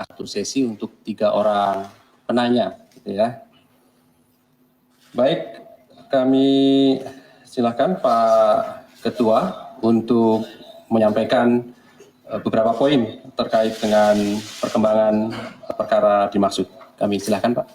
satu sesi untuk 3 orang penanya, gitu ya. Baik, kami silakan Pak Ketua untuk menyampaikan beberapa poin terkait dengan perkembangan perkara dimaksud. Kami silakan, Pak.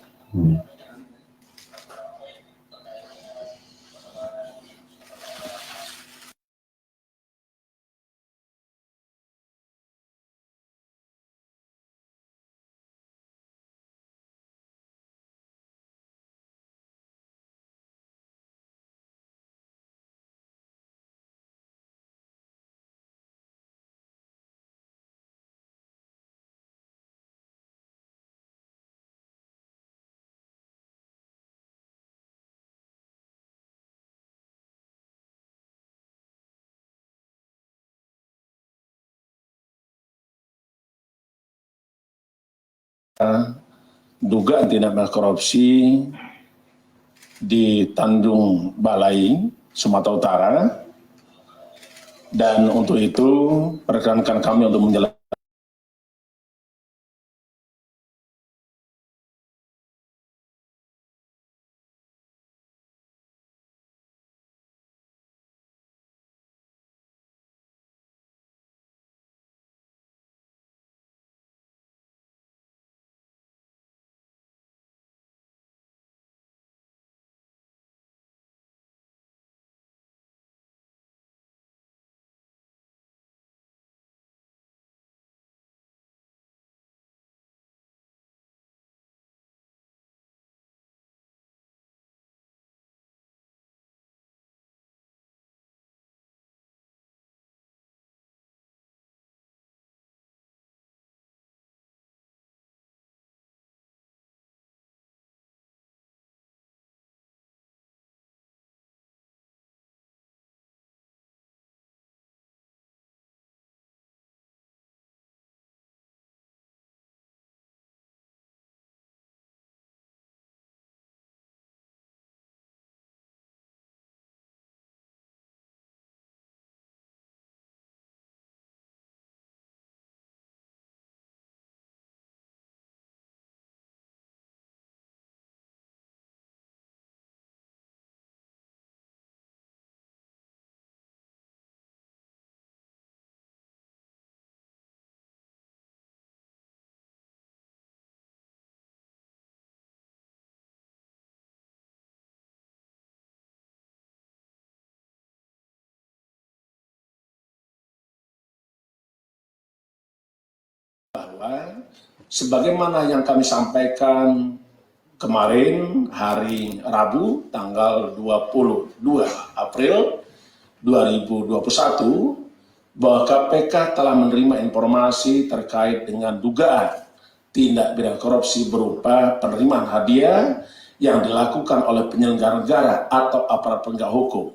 Dugaan tindak pidana korupsi di Tanjung Balai, Sumatera Utara, dan untuk itu perkenankan kami untuk menjelaskan bahwa sebagaimana yang kami sampaikan kemarin hari Rabu tanggal 22 April 2021 bahwa KPK telah menerima informasi terkait dengan dugaan tindak pidana korupsi berupa penerimaan hadiah yang dilakukan oleh penyelenggara negara atau aparat penegak hukum.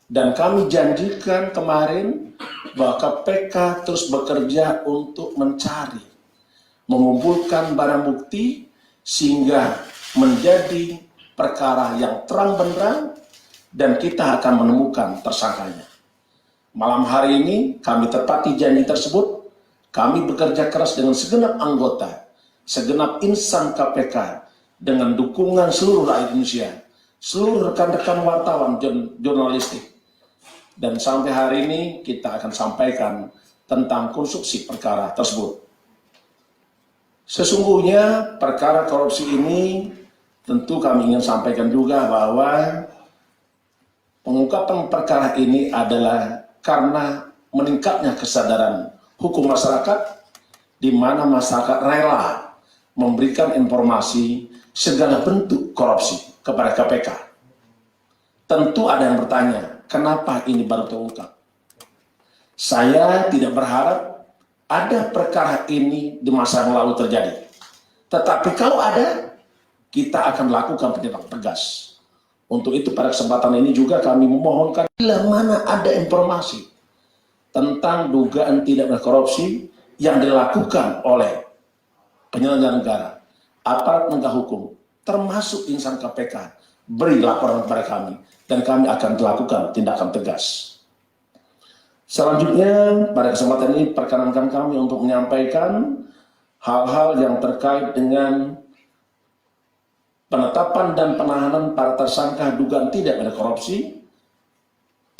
Dan kami janjikan kemarin bahwa KPK terus bekerja untuk mencari, mengumpulkan barang bukti sehingga menjadi perkara yang terang benderang dan kita akan menemukan tersangkanya. Malam hari ini kami tepati janji tersebut, kami bekerja keras dengan segenap anggota, segenap insan KPK dengan dukungan seluruh rakyat Indonesia, seluruh rekan-rekan wartawan jurnalistik. Dan sampai hari ini kita akan sampaikan tentang konstruksi perkara tersebut. Sesungguhnya perkara korupsi ini tentu kami ingin sampaikan juga bahwa pengungkapan perkara ini adalah karena meningkatnya kesadaran hukum masyarakat di mana masyarakat rela memberikan informasi segala bentuk korupsi kepada KPK. Tentu ada yang bertanya, kenapa ini baru terungkap? Saya tidak berharap ada perkara ini di masa yang lalu terjadi. Tetapi kalau ada, kita akan lakukan penindakan tegas. Untuk itu pada kesempatan ini juga kami memohonkan bila mana ada informasi tentang dugaan tindak pidana korupsi yang dilakukan oleh penyelenggara negara, aparat penegak hukum, termasuk insan KPK, beri laporan kepada kami dan kami akan melakukan tindakan tegas. Selanjutnya, pada kesempatan ini perkenankan kami untuk menyampaikan hal-hal yang terkait dengan penetapan dan penahanan para tersangka dugaan tindak pidana korupsi,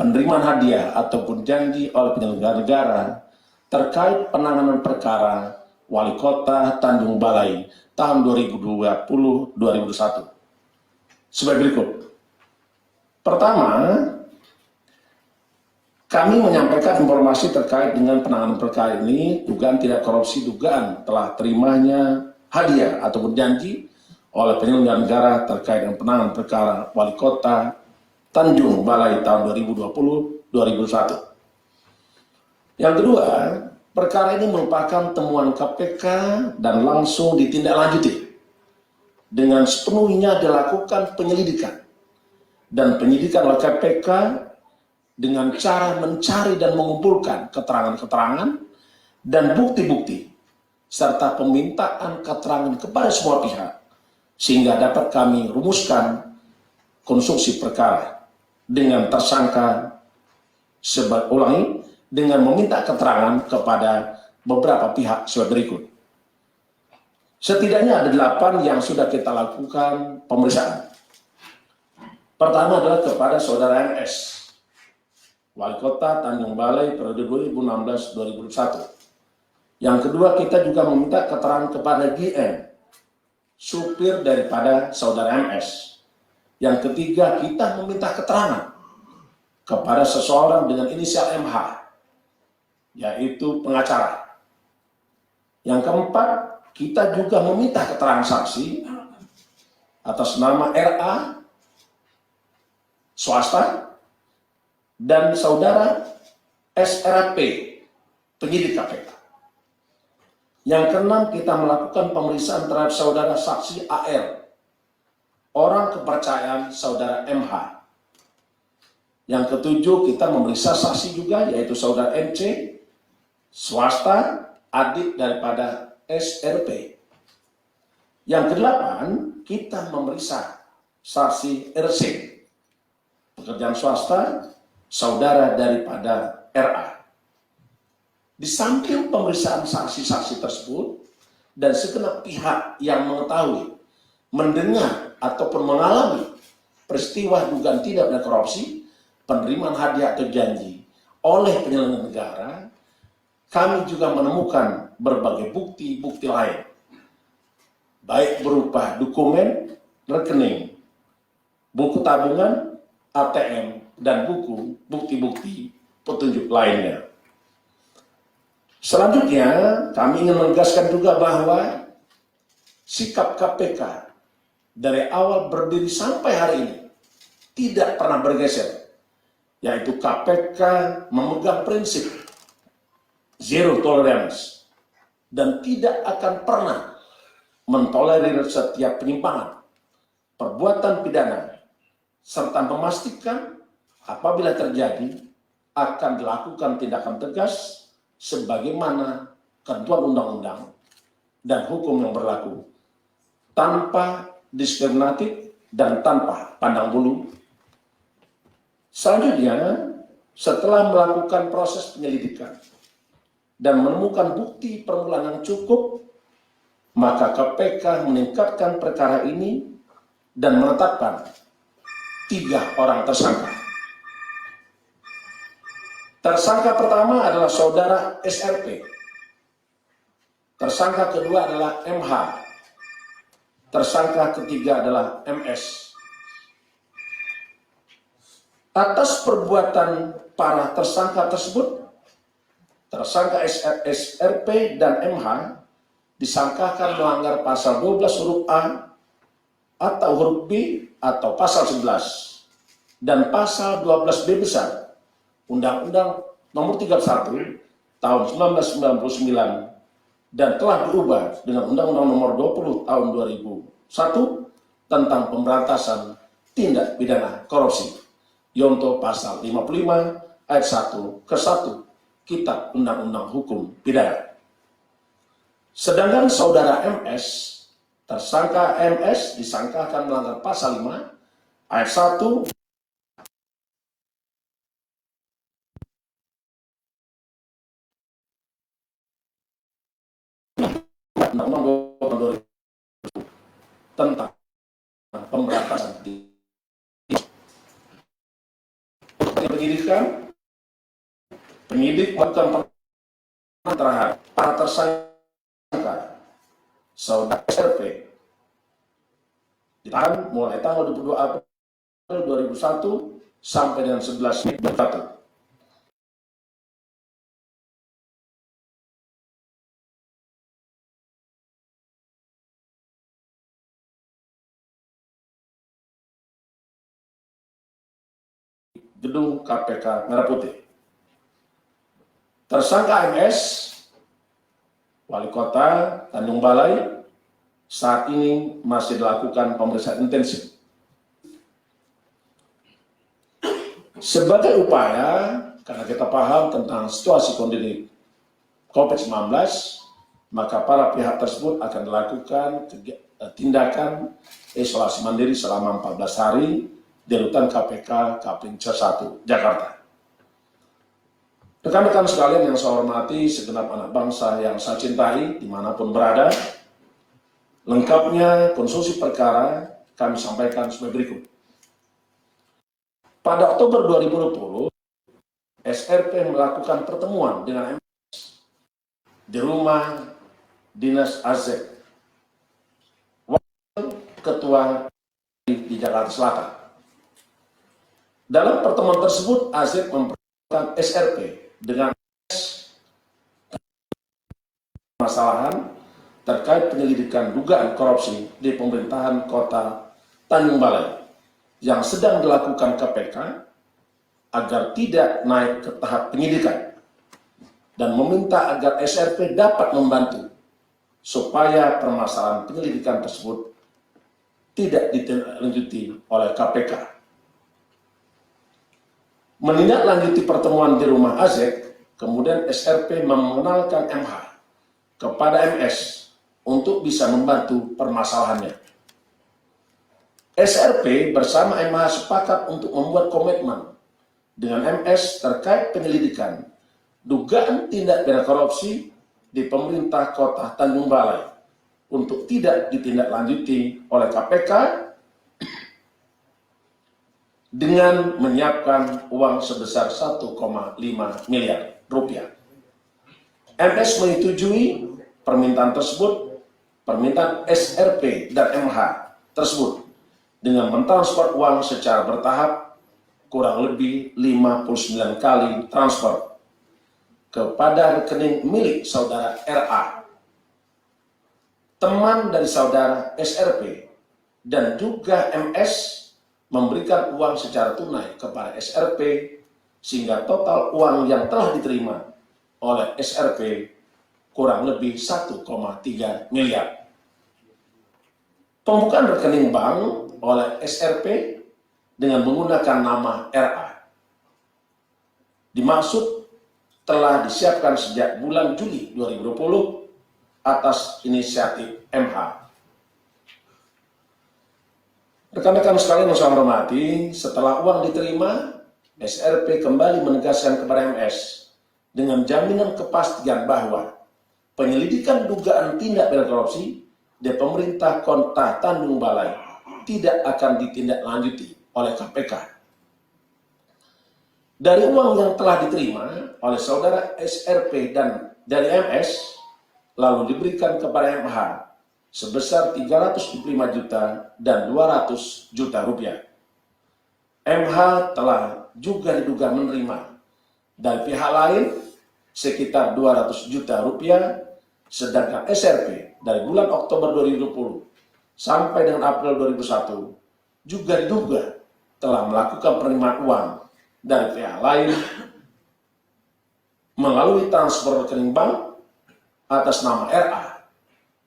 penerimaan hadiah ataupun janji oleh penyelenggara negara terkait penanganan perkara Wali Kota Tanjung Balai tahun 2020-2021. Sebagai berikut. Pertama, kami menyampaikan informasi terkait dengan penanganan perkara ini, dugaan tidak korupsi, dugaan telah terimanya hadiah ataupun janji oleh penyelenggara negara terkait dengan penanganan perkara Wali Kota Tanjung Balai tahun 2020-2021. Yang kedua, perkara ini merupakan temuan KPK dan langsung ditindaklanjuti dengan sepenuhnya dilakukan penyelidikan dan penyidikan oleh KPK dengan cara mencari dan mengumpulkan keterangan-keterangan dan bukti-bukti serta pemintaan keterangan kepada semua pihak sehingga dapat kami rumuskan konstruksi perkara dengan tersangka dengan meminta keterangan kepada beberapa pihak sebagai berikut. Setidaknya ada 8 yang sudah kita lakukan pemeriksaan. Pertama adalah kepada saudara MS, Wali Kota Tanjung Balai periode 2016-2021. Yang kedua, kita juga meminta keterangan kepada GM, supir daripada saudara MS. Yang ketiga, kita meminta keterangan kepada seseorang dengan inisial MH, yaitu pengacara. Yang keempat, kita juga meminta keterangan saksi atas nama RA, swasta, dan saudara SRP, penyidik KPK. Yang keenam, kita melakukan pemeriksaan terhadap saudara saksi AR, orang kepercayaan saudara MH. Yang ketujuh, kita memeriksa saksi juga, yaitu saudara MC, swasta, adik daripada SRP. Yang kedelapan, kita memeriksa saksi RC, pekerjaan swasta, saudara daripada RA. Di samping pemeriksaan saksi-saksi tersebut dan segenap pihak yang mengetahui, mendengar ataupun mengalami peristiwa dugaan tindak pidana korupsi, penerimaan hadiah atau janji oleh penyelenggara negara, kami juga menemukan berbagai bukti-bukti lain, baik berupa dokumen, rekening, buku tabungan, ATM, dan buku bukti-bukti petunjuk lainnya. Selanjutnya, kami ingin menegaskan juga bahwa sikap KPK dari awal berdiri sampai hari ini tidak pernah bergeser, yaitu KPK memegang prinsip zero tolerance dan tidak akan pernah mentolerir setiap penyimpangan, perbuatan pidana, serta memastikan apabila terjadi akan dilakukan tindakan tegas sebagaimana ketentuan undang-undang dan hukum yang berlaku, tanpa diskriminatif dan tanpa pandang bulu. Selanjutnya, setelah melakukan proses penyelidikan dan menemukan bukti permulaan yang cukup, maka KPK meningkatkan perkara ini dan menetapkan 3 orang tersangka. Tersangka pertama adalah saudara SRP. Tersangka kedua adalah MH. Tersangka ketiga adalah MS. Atas perbuatan para tersangka tersebut, tersangka SRP dan MH disangkakan melanggar pasal 12 huruf A atau huruf B atau pasal 11 dan pasal 12B besar Undang-Undang Nomor 31 Tahun 1999 dan telah berubah dengan Undang-Undang Nomor 20 Tahun 2001 tentang pemberantasan tindak pidana korupsi, yonto pasal 55 ayat 1 ke 1 Kitab Undang-Undang Hukum Pidana. Sedangkan saudara MS, tersangka MS disangkakan melanggar pasal 5 ayat 1 tentang pemberantasan penyidikan. Penyidik melakukan penanganan terhadap para tersangka saudara SRP ditahan mulai tanggal 22 April 2001 sampai dengan 11 Mei 2001. Gedung KPK Merah Putih. Tersangka MS, Wali Kota Tanjung Balai, saat ini masih dilakukan pemeriksaan intensif. Sebagai upaya, karena kita paham tentang situasi kondisi COVID-19, maka para pihak tersebut akan dilakukan tindakan isolasi mandiri selama 14 hari di rutan KPK Kapling C1, Jakarta. Rekan-rekan sekalian yang saya hormati, segenap anak bangsa yang saya cintai dimanapun berada, lengkapnya konstruksi perkara kami sampaikan sebagai berikut. Pada Oktober 2020, SRP melakukan pertemuan dengan MS di rumah dinas AZ, Wakil Ketua di Jakarta Selatan. Dalam pertemuan tersebut, AZ memperkenalkan SRP dengan permasalahan terkait penyelidikan dugaan korupsi di pemerintahan Kota Tanjung Balai yang sedang dilakukan KPK agar tidak naik ke tahap penyidikan dan meminta agar SRP dapat membantu supaya permasalahan penyelidikan tersebut tidak ditindaklanjuti oleh KPK. Menindaklanjuti pertemuan di rumah AZ, kemudian SRP mengenalkan MH kepada MS untuk bisa membantu permasalahannya. SRP bersama MH sepakat untuk membuat komitmen dengan MS terkait penyelidikan dugaan tindak pidana korupsi di pemerintah Kota Tanjung Balai untuk tidak ditindaklanjuti oleh KPK dengan menyiapkan uang sebesar 1,5 miliar rupiah. MS menyetujui permintaan tersebut, permintaan SRP dan MH tersebut dengan mentransfer uang secara bertahap kurang lebih 59 kali transfer kepada rekening milik saudara RA, teman dari saudara SRP, dan juga MS memberikan uang secara tunai kepada SRP sehingga total uang yang telah diterima oleh SRP kurang lebih 1,3 miliar. Pembukaan rekening bank oleh SRP dengan menggunakan nama RA dimaksud telah disiapkan sejak bulan Juli 2020 atas inisiatif MH. Rekan-rekan sekalian yang saya hormati, setelah uang diterima, SRP kembali menegaskan kepada MS dengan jaminan kepastian bahwa penyelidikan dugaan tindak pidana korupsi di pemerintah Kota Tanjung Balai tidak akan ditindaklanjuti oleh KPK. Dari uang yang telah diterima oleh saudara SRP dan dari MS, lalu diberikan kepada MH sebesar 375 juta dan 200 juta rupiah. MH telah juga diduga menerima dari pihak lain sekitar 200 juta rupiah, sedangkan SRP dari bulan Oktober 2020 sampai dengan April 2001 juga diduga telah melakukan penerimaan uang dari pihak lain melalui transfer rekening bank atas nama RA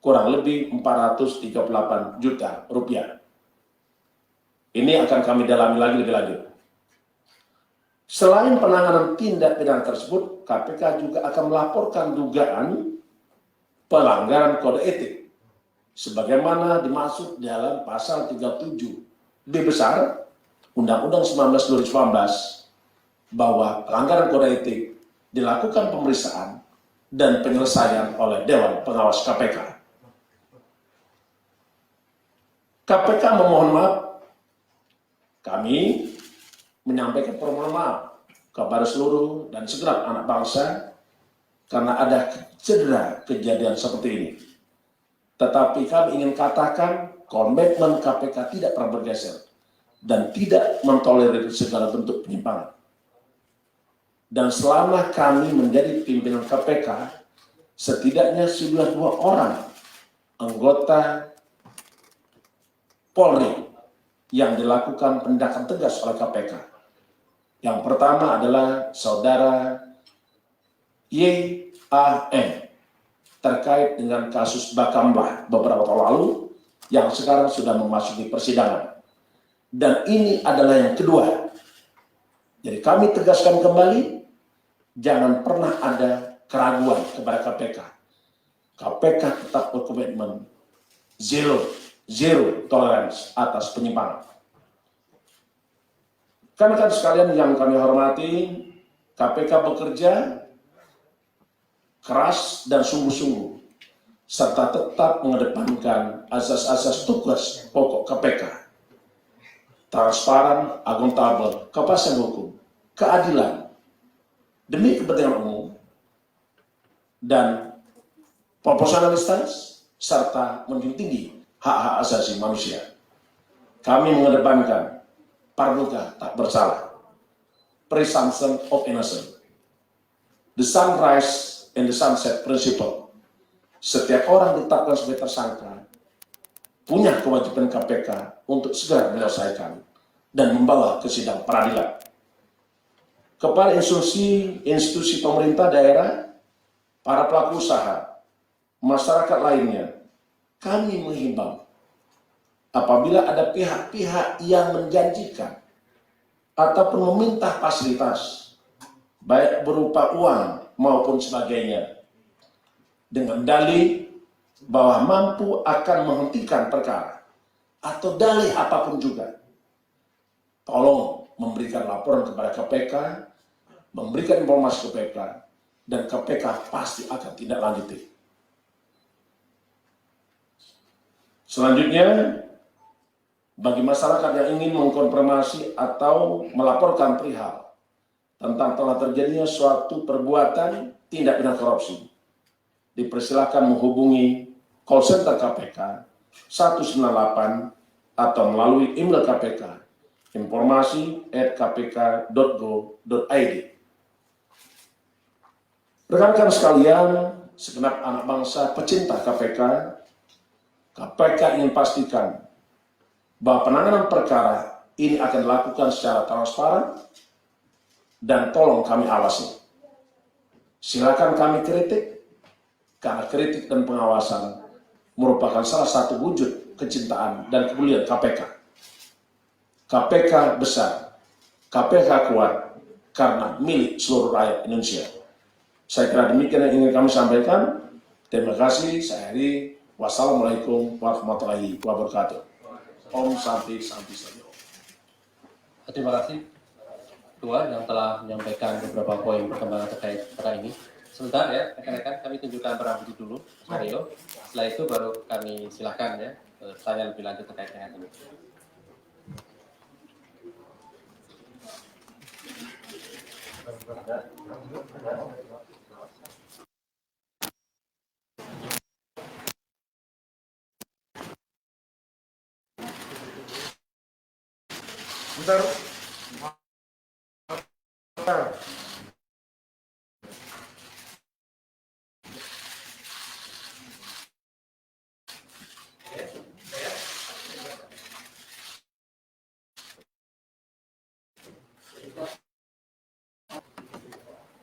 kurang lebih 438 juta rupiah. Ini akan kami dalami lagi lebih lanjut. Selain penanganan tindak pidana tersebut, KPK juga akan melaporkan dugaan pelanggaran kode etik sebagaimana dimaksud dalam pasal 37B besar Undang-Undang 19 2019 bahwa pelanggaran kode etik dilakukan pemeriksaan dan penyelesaian oleh Dewan Pengawas KPK. KPK memohon maaf. Kami menyampaikan permohonan maaf kepada seluruh dan segenap anak bangsa karena ada cedera kejadian seperti ini. Tetapi kami ingin katakan komitmen KPK tidak pernah bergeser dan tidak mentolerir segala bentuk penyimpangan. Dan selama kami menjadi pimpinan KPK, setidaknya sudah 2 orang anggota Polri yang dilakukan penindakan tegas oleh KPK. Yang pertama adalah saudara YAM terkait dengan kasus Bakamlah beberapa tahun lalu yang sekarang sudah memasuki persidangan. Dan ini adalah yang kedua. Jadi kami tegaskan kembali, jangan pernah ada keraguan kepada KPK. KPK tetap berkomitmen zero tolerance atas penyimpangan. Rekan-rekan sekalian yang kami hormati, KPK bekerja keras dan sungguh-sungguh, serta tetap mengedepankan asas-asas tugas pokok KPK, transparan, akuntabel, kepastian hukum, keadilan, demi kepentingan umum, dan proporsionalitas, serta menjunjung tinggi hak-hak asasi manusia. Kami mengedepankan praduga tak bersalah, presumption of innocence, the sunrise and the sunset principle. Setiap orang ditetapkan sebagai tersangka punya kewajiban KPK untuk segera menyelesaikan dan membawa ke sidang peradilan. Kepada institusi pemerintah daerah, para pelaku usaha, masyarakat lainnya, kami menghimbau apabila ada pihak-pihak yang menjanjikan ataupun meminta fasilitas, baik berupa uang maupun sebagainya, dengan dalih bahwa mampu akan menghentikan perkara atau dalih apapun juga, tolong memberikan laporan kepada KPK, memberikan informasi ke KPK, dan KPK pasti akan tindak lanjuti. Selanjutnya, bagi masyarakat yang ingin mengkonfirmasi atau melaporkan perihal tentang telah terjadinya suatu perbuatan tindak pidana korupsi, dipersilakan menghubungi call center KPK 198 atau melalui email KPK informasi@kpk.go.id. Rekan-rekan sekalian, segenap anak bangsa pecinta KPK, KPK ingin pastikan bahwa penanganan perkara ini akan dilakukan secara transparan dan tolong kami awasi. Silakan kami kritik, karena kritik dan pengawasan merupakan salah satu wujud kecintaan dan kepedulian KPK. KPK besar, KPK kuat, karena milik seluruh rakyat Indonesia. Saya kira demikian yang ingin kami sampaikan. Terima kasih, saya akhiri. Wassalamualaikum warahmatullahi wabarakatuh. Om Santi Santi Sayo. Terima kasih Ketua yang telah menyampaikan beberapa poin perkembangan terkait perkara ini. Sebentar ya, rekan-rekan, kami tunjukkan barang bukti dulu, Mario. Setelah itu baru kami silakan ya, tanya lebih lanjut terkait dengan ini. Bentar.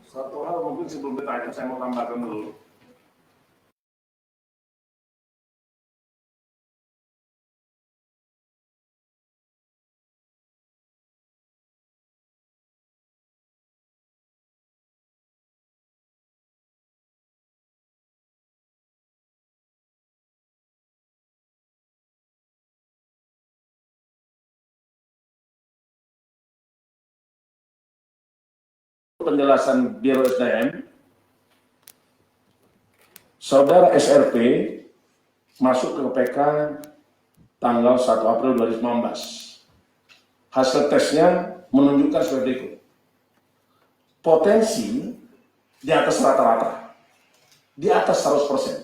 Satu hal mungkin sebelum ditanya, saya mau tambahkan dulu. Penjelasan Biro SDM, Saudara SRP masuk ke KPK tanggal 1 April 2019. Hasil tesnya menunjukkan sebagai berikut. Potensi di atas rata-rata, di atas 100%,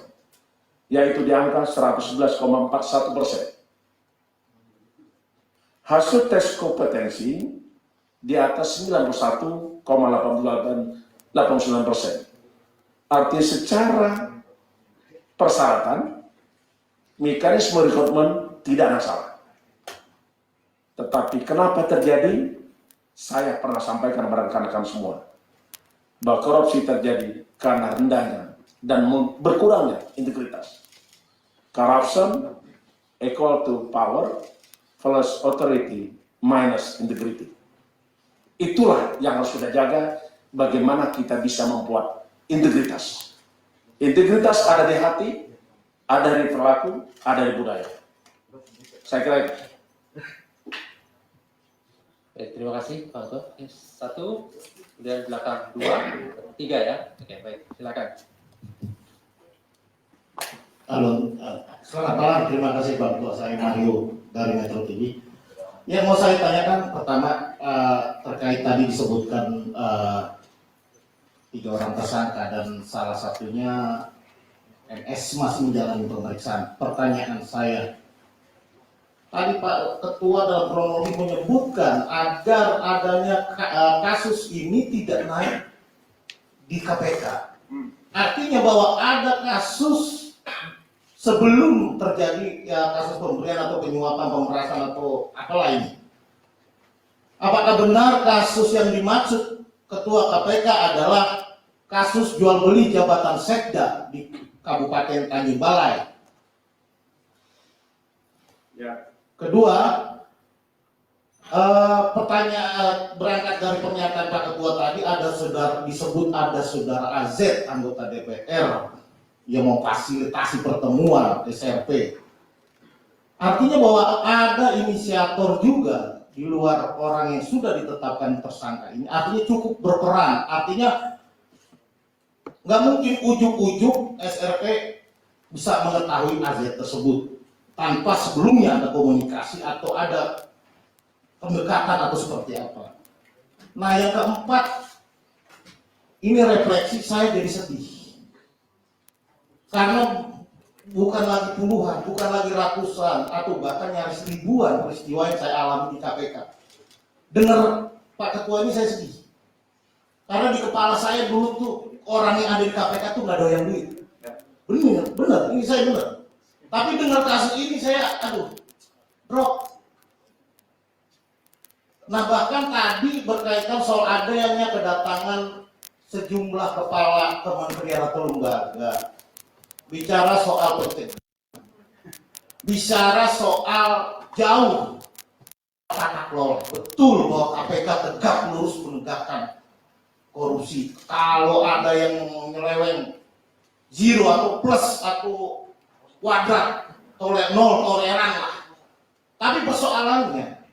yaitu di angka 111,41%. Hasil tes kompetensi di atas 91,89%. Artinya secara persyaratan, mekanisme rekrutmen tidak masalah. Tetapi kenapa terjadi? Saya pernah sampaikan kepada rekan-rekan semua bahwa korupsi terjadi karena rendahnya dan berkurangnya integritas. Corruption equal to power plus authority minus integrity. Itulah yang harus kita jaga, bagaimana kita bisa membuat integritas. Integritas ada di hati, ada di perilaku, ada di budaya. Saya kira itu. Baik, terima kasih Pak Ketua. Satu, kemudian belakang 2, 3 ya. Oke, baik, silakan. Halo, selamat malam. Terima kasih Pak Ketua. Saya Mario dari Metro TV. Yang mau saya tanyakan pertama terkait tadi disebutkan 3 orang tersangka dan salah satunya MS masih menjalani pemeriksaan. Pertanyaan saya, tadi Pak Ketua dalam kronologi menyebutkan agar adanya kasus ini tidak naik di KPK. Artinya bahwa ada kasus sebelum terjadi kasus pemberian atau penyuapan, pemerasan atau apalah ini. Apakah benar kasus yang dimaksud Ketua KPK adalah kasus jual beli jabatan sekda di Kabupaten Tanjung Balai? Ya. Kedua, pertanyaan berangkat dari pernyataan Pak Ketua tadi, disebut ada saudara AZ anggota DPR yang memfasilitasi pertemuan SRP. Artinya bahwa ada inisiator juga di luar orang yang sudah ditetapkan tersangka ini. Artinya cukup berperan. Artinya nggak mungkin ujuk-ujuk SRP bisa mengetahui AZ tersebut tanpa sebelumnya ada komunikasi atau ada pendekatan atau seperti apa. Nah yang keempat, ini refleksi saya jadi sedih. Karena bukan lagi puluhan, bukan lagi ratusan, atau bahkan nyaris ribuan peristiwa yang saya alami di KPK. Dengar Pak Ketua ini saya sedih. Karena di kepala saya dulu tuh orang yang ada di KPK tuh nggak doyan duit. Benar, ini saya benar. Tapi dengar kasus ini saya, drop. Nah bahkan tadi berkaitan soal adanya kedatangan sejumlah kepala kementerian atau lembaga. Bicara soal penting, bicara soal jauh tata kelola. Betul bahwa KPK tegak lurus menegakkan korupsi. Kalau ada yang nyeleweng zero atau plus atau kuadrat, nol toleran lah. Tapi persoalannya,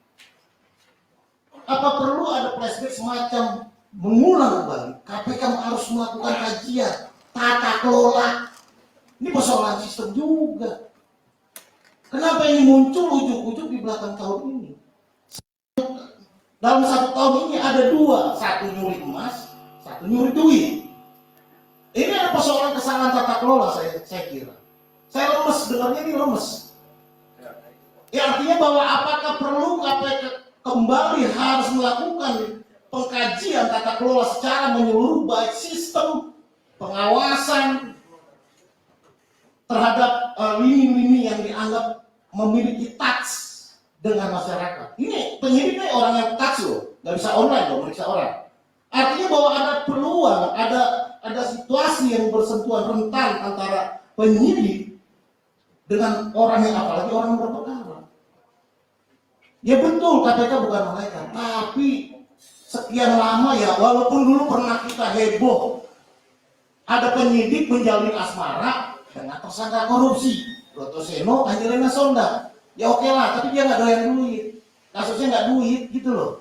apa perlu ada flashback semacam mengulang kembali? KPK harus melakukan kajian tata kelola. Ini persoalan sistem juga. Kenapa ini muncul ujuk-ujuk di belakang tahun ini? Dalam 1 tahun ini ada 2, satu nyuri emas, satu nyuri duit. Ini ada persoalan kesalahan tata kelola saya kira. Saya lemes, dengarnya ini lemes. Ya artinya bahwa apakah perlu KPK kembali harus melakukan pengkajian tata kelola secara menyeluruh, baik sistem pengawasan terhadap lini-lini yang dianggap memiliki touch dengan masyarakat. Ini penyidiknya orang yang touch loh, nggak bisa online loh meriksa orang. Artinya bahwa ada peluang, ada situasi yang bersentuhan rentan antara penyidik dengan orang yang apalagi orang yang berperkara. Ya betul KPK bukan malaikat, tapi sekian lama ya, walaupun dulu pernah kita heboh ada penyidik menjalin asmara dengan tersangka korupsi, Broto Seno, Angelina Sonda. Ya oke lah, tapi dia nggak doyan duit. Kasusnya nggak duit gitu loh.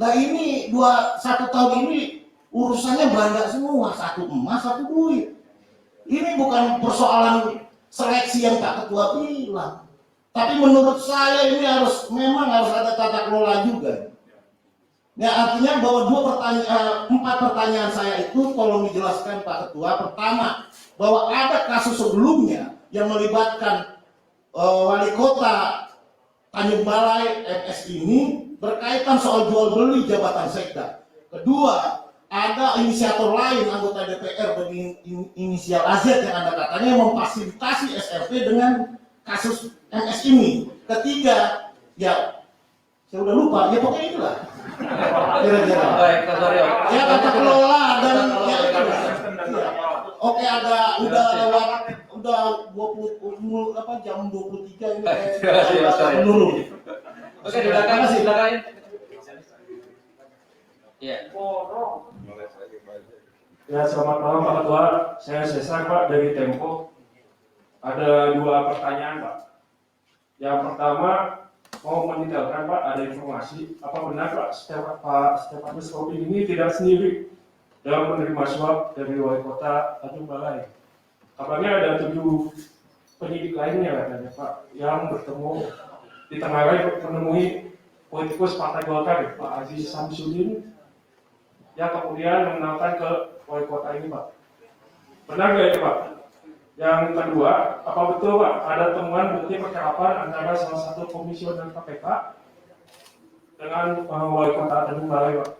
Nah ini 1 tahun ini urusannya belanja semua, satu emas, satu duit. Ini bukan persoalan seleksi yang Pak Ketua bilang, Tapi menurut saya ini memang harus ada tata kelola juga. Ya, artinya bahwa empat pertanyaan saya itu tolong dijelaskan Pak Ketua. Pertama, bahwa ada kasus sebelumnya yang melibatkan wali kota Tanjung Balai MS ini berkaitan soal jual beli jabatan sekda. Kedua, ada inisiator lain anggota DPR berinisial AZ yang Anda katanya memfasilitasi SRP dengan kasus MS ini. Ketiga, ya saya udah lupa, ya pokoknya itulah. Kira-kira. Baik, Mas Mario. Ya tata kelola dan ya itu. Ya. Oke, udah lewat udah 20 jam 23 ini menurun. Oke, di belakang Terima kasih. di belakang. Iya. Ya, selamat malam Pak Ketua. Saya Cesar Pak dari Tempo. Ada 2 pertanyaan Pak. Yang pertama, mau mendetailkan Pak, ada informasi apa benar Pak Stefanus Robin ini tidak sendiri dalam menerima suap dari wali kota Tanjung Balai. Kabarnya ada 7 penyidik lainnya katanya Pak yang bertemu di Tenggarai menemui politikus Partai Golkar Pak Aziz Samsudin yang kemudian mengenalkan ke wali kota ini Pak. Benar nggak itu Pak? Yang kedua, apa betul Pak ada temuan bukti percakapan antara salah satu komisioner KPK dengan wali kota Tanjung Balai Pak?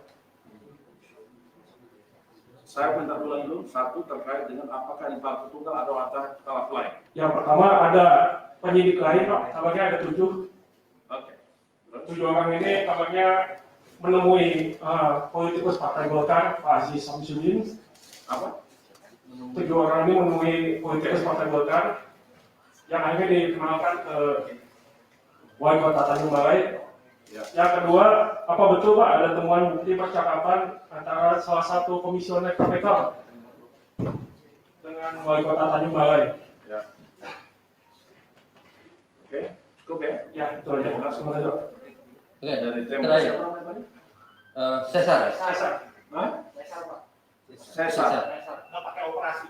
Saya minta ulang dulu, satu terkait dengan apakah ini Pak Tunggal atau ada talak lain. Yang pertama ada penyidik lain Pak, kabarnya ada 7. Oke. 7 orang ini kabarnya menemui politikus Partai Golkar Pak Aziz Samsudin. Apa? 7 orang ini menemui politikus Partai Golkar yang akhirnya dikenalkan ke wali kota Tanjung Balai. Ya. Yang kedua, apa betul Pak ada temuan bukti percakapan antara salah satu komisioner KPK dengan wali kota Tanjung Balai? Ya. Oke, cukup ya. Ya, itu aja. Terima kasih Pak. Oke, Dari Tempo terakhir. siapa namanya tadi? Cesar. Cesar. Hah? Cesar. Nggak pakai operasi.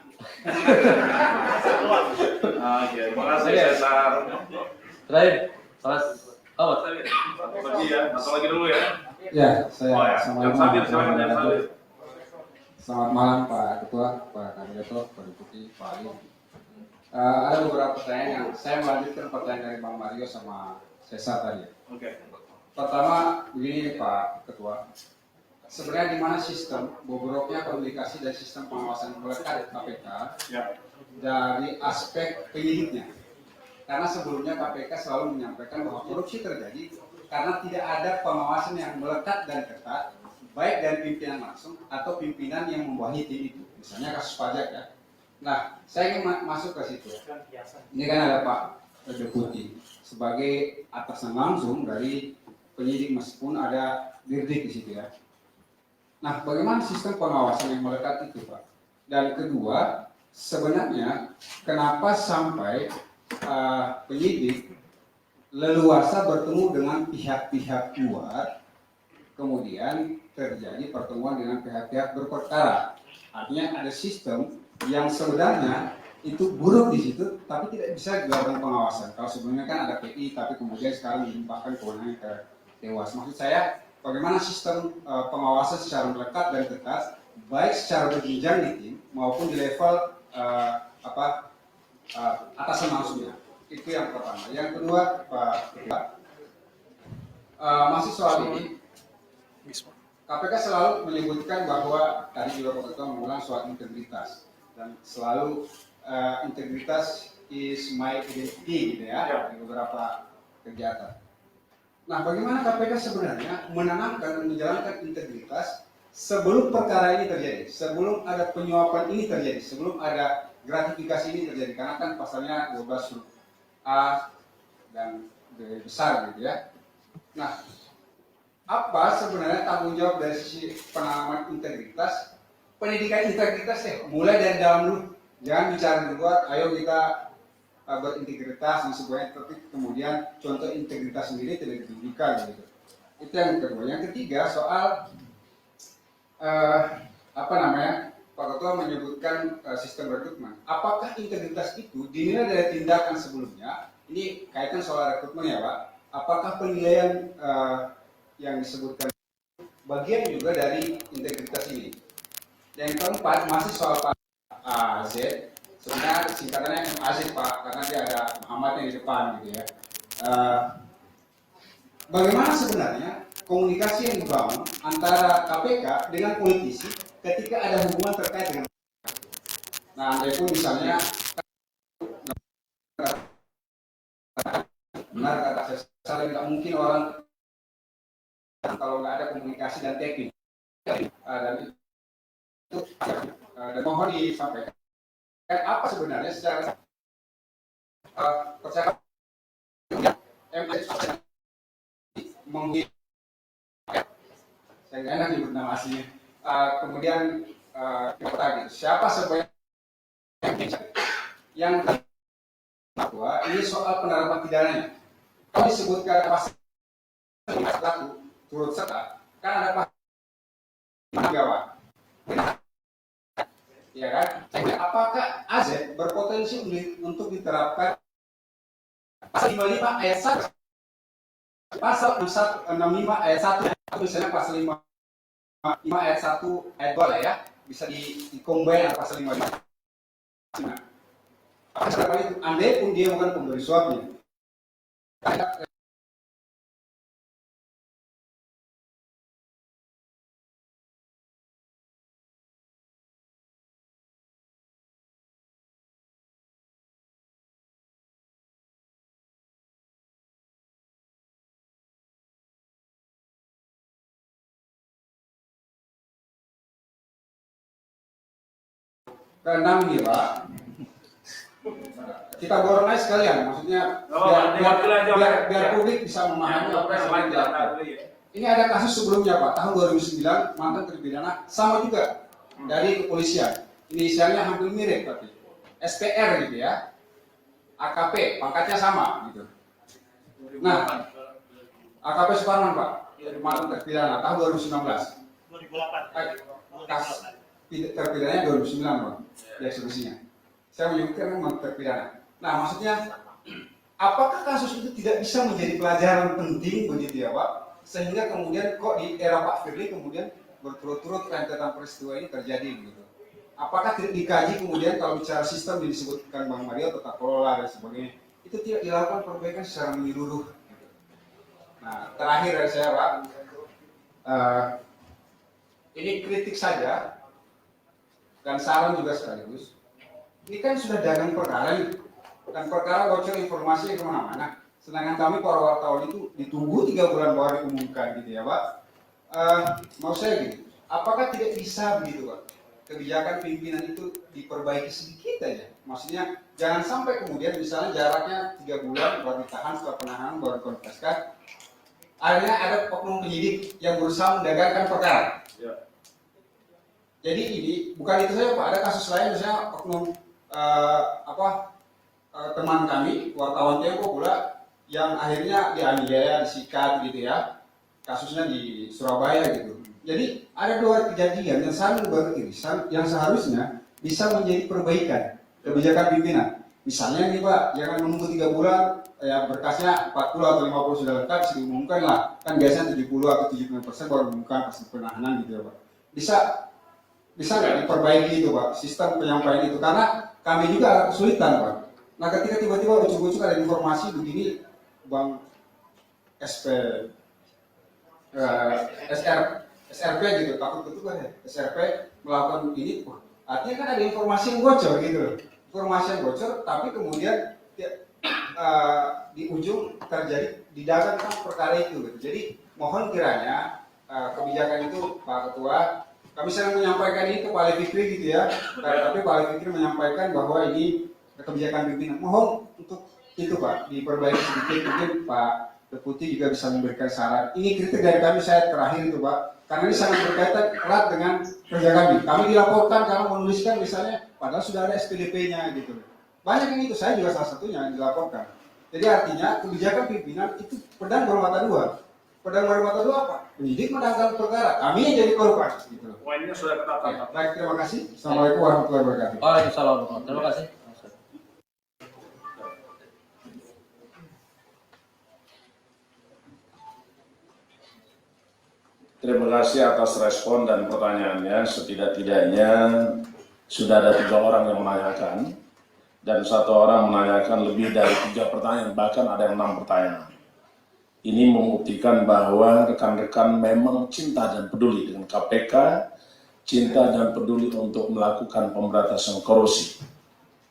Oke, terima kasih Oke. Cesar. Terakhir, Mas Ahmad. Lagi ya, masuk lagi dulu ya. Ya, Oh saya ya, yang Sabir, silakan yang Sabir. Selamat malam Pak Ketua, Pak Kandidato, Pak Deputi, Pak Ali. Ada beberapa pertanyaan yang saya melanjutkan pertanyaan dari Bang Mario sama Cesar tadi. Oke. Pertama, begini Pak Ketua. Sebenarnya di mana sistem bobroknya komunikasi dan sistem pengawasan melekat KPK Ya. dari aspek penyidiknya. Karena sebelumnya KPK selalu menyampaikan bahwa korupsi terjadi karena tidak ada pengawasan yang melekat dan ketat, baik dari pimpinan langsung atau pimpinan yang membawahi tim itu. Misalnya kasus pajak ya. Nah, saya ingin masuk ke situ. Ini kan ada Pak Deputi sebagai atasan langsung dari penyidik meskipun ada dirdik di situ ya. Nah, bagaimana sistem pengawasan yang melekat itu Pak? Dan kedua, sebenarnya kenapa sampai penyidik leluasa bertemu dengan pihak-pihak luar, kemudian terjadi pertemuan dengan pihak-pihak berperkara. Artinya ada sistem yang sebenarnya itu buruk di situ, tapi tidak bisa dilakukan pengawasan. Kalau sebelumnya kan ada PI, tapi kemudian sekarang dilimpahkan kewenangan ke Dewas. Maksud saya, bagaimana sistem pengawasan secara melekat dan ketat, baik secara berjenjang di tim maupun di level atasan langsungnya. Itu yang pertama. Yang kedua, Pak Ketua, masih soal ini, KPK selalu menyebutkan bahwa tadi juga Pak Ketua mengulang soal integritas dan selalu integritas is my identity gitu ya di beberapa kegiatan. Nah, bagaimana KPK sebenarnya menanamkan dan menjalankan integritas sebelum perkara ini terjadi, sebelum ada penyuapan ini terjadi, sebelum ada gratifikasi ini terjadi, karena kan pasalnya 12 huruf A dan B besar gitu ya. Nah, apa sebenarnya tanggung jawab dari sisi penanaman integritas, pendidikan integritas ya, mulai dari dalam dulu, jangan bicara di luar, ayo kita berintegritas dan sebagainya, tapi kemudian contoh integritas sendiri tidak ditunjukkan gitu. Itu yang kedua. Yang ketiga soal Pak Ketua menyebutkan sistem rekrutmen. Apakah integritas itu dinilai dari tindakan sebelumnya Ini kaitan soal rekrutmen ya Pak. Apakah penilaian yang disebutkan bagian juga dari integritas ini? Yang keempat masih soal Pak AZ. Sebenarnya singkatannya MAZ Pak, karena dia ada Muhammad yang di depan gitu ya. Bagaimana sebenarnya komunikasi yang dibangun antara KPK dengan politisi ketika ada hubungan terkait dengan, nah andai pun misalnya benar kata saya, nggak mungkin orang kalau nggak ada komunikasi dan teknik, dan itu dan mohon disampaikan apa sebenarnya secara percaya saya nggak enak nyebut nama aslinya. Kemudian kita gitu, siapa sebenarnya yang bahwa ini soal penerapan pidananya. Kalau disebutkan pasal 1 turut serta, kan ada pasal 3 ya kan? Apakah AZ berpotensi untuk diterapkan pasal 55 ayat 1? Pasal 65 ayat 1, misalnya pasal 5 ayat 1 ayat 2 lah ya, bisa dikombin pasal 55. Nah, itu andai pun dia bukan pemberi suapnya. Keenam nih Pak, kita borong aja sekalian, maksudnya biar publik bisa memahami apa yang sedang dilakukan. Ini ada kasus sebelumnya Pak, tahun 2009 mantan terpidana sama juga dari kepolisian, inisialnya hampir mirip tapi SPR gitu ya, AKP pangkatnya sama gitu. Nah, AKP Suparman Pak, mantan terpidana tahun 2019. 2008. Terpidananya 2009 Pak, di eksekusinya. Saya menyebutkan memang terpidana. Nah, maksudnya apakah kasus itu tidak bisa menjadi pelajaran penting begitu ya Pak? Sehingga kemudian kok di era Pak Firly kemudian berturut-turut rentetan peristiwa ini terjadi begitu. Apakah tidak dikaji kemudian kalau bicara sistem yang disebutkan Bang Mario, tata kelola dan sebagainya, itu tidak dilakukan perbaikan secara menyeluruh? Nah, terakhir dari saya Pak, ini kritik saja dan saran juga sekaligus. Ini kan sudah dagang perkara nih, dan perkara bocor informasi kemana-mana. Sedangkan kami para wartawan itu ditunggu 3 bulan baru diumumkan gitu ya Pak. Mau saya gitu, apakah tidak bisa begitu Pak? Kebijakan pimpinan itu diperbaiki sedikit aja. Maksudnya jangan sampai kemudian misalnya jaraknya 3 bulan baru ditahan, setelah penahanan baru dikonfeskan. Akhirnya ada oknum penyidik yang berusaha mendagangkan perkara. Ya. Jadi ini bukan itu saja Pak, ada kasus lain misalnya oknum teman kami wartawan Tempo pula yang akhirnya dianiaya, disikat gitu ya, kasusnya di Surabaya gitu. Jadi ada 2 kejadian yang saling beririsan yang seharusnya bisa menjadi perbaikan kebijakan pimpinan. Misalnya nih Pak, jangan menunggu 3 bulan ya berkasnya 40 atau 50 sudah lengkap, bisa diumumkan lah. Kan biasanya 70 atau 75% baru diumumkan pas penahanan gitu ya Pak. Bisa nggak diperbaiki itu Pak, sistem penyampaian itu, karena kami juga agak kesulitan Pak. Nah ketika tiba-tiba ucuk-ucuk ada informasi begini, Bang SRP gitu, takut itu kan ya, SRP melakukan ini, artinya kan ada informasi yang bocor gitu, informasi yang bocor, tapi kemudian di ujung terjadi didagangkan perkara itu gitu. Jadi mohon kiranya kebijakan itu Pak Ketua, kami sering menyampaikan ini ke Pak Ali Fikri gitu ya, tapi Pak Ali Fikri menyampaikan bahwa ini kebijakan pimpinan. Mohon untuk itu Pak, diperbaiki sedikit, mungkin Pak Deputi juga bisa memberikan saran. Ini kritik dari kami, saya terakhir itu Pak, karena ini sangat berkaitan erat dengan kerja kami. Kami dilaporkan karena menuliskan misalnya, padahal sudah ada SPDP-nya gitu. Banyak yang itu, saya juga salah satunya yang dilaporkan. Jadi artinya kebijakan pimpinan itu pedang bermata dua. Pedang bermata dua apa? Penyidik menangkap perkara, kami yang jadi korban. Gitu. Poinnya sudah ketata. Baik, terima kasih. Assalamualaikum warahmatullahi wabarakatuh. Waalaikumsalam. Terima kasih. Terima kasih atas respon dan pertanyaannya. Setidak-tidaknya sudah ada 3 orang yang menanyakan, dan 1 orang menanyakan lebih dari 3 pertanyaan, bahkan ada yang 6 pertanyaan. Ini membuktikan bahwa rekan-rekan memang cinta dan peduli dengan KPK, cinta dan peduli untuk melakukan pemberantasan korupsi.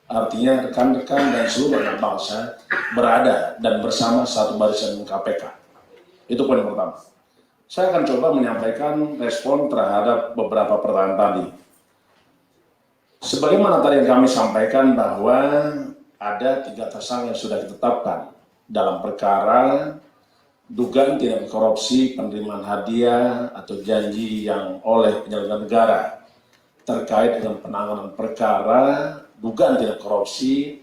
Artinya rekan-rekan dan seluruh anak bangsa berada dan bersama satu barisan dengan KPK. Itu poin pertama. Saya akan coba menyampaikan respon terhadap beberapa pertanyaan tadi. Sebagaimana tadi yang kami sampaikan bahwa ada 3 tersangka yang sudah ditetapkan dalam perkara dugaan tindak korupsi, penerimaan hadiah atau janji yang oleh penyelenggara negara terkait dengan penanganan perkara dugaan tindak korupsi